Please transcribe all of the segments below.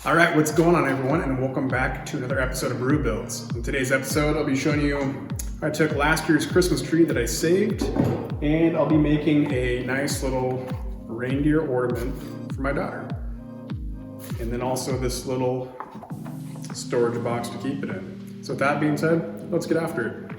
All right, what's going on, everyone, and welcome back to another episode of Brewbuilds. In today's episode, I'll be showing you I took last year's Christmas tree that I saved, and I'll be making a nice little reindeer ornament for my daughter. And then also this little storage box to keep it in. So with that being said, let's get after it.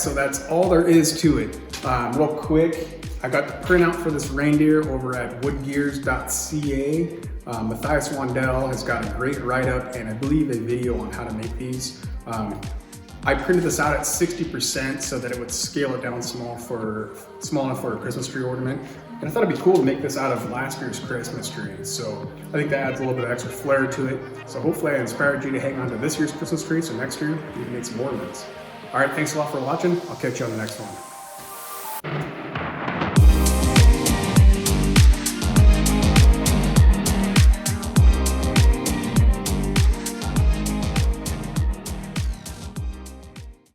so that's all there is to it. Real quick, I got the printout for this reindeer over at woodgears.ca. Matthias Wandel has got a great write-up and I believe a video on how to make these. I printed this out at 60% so that it would scale it down small enough for a Christmas tree ornament. And I thought it'd be cool to make this out of last year's Christmas tree. So I think that adds a little bit of extra flair to it. So hopefully I inspired you to hang on to this year's Christmas tree so next year you can make some ornaments. All right, thanks a lot for watching. I'll catch you on the next one.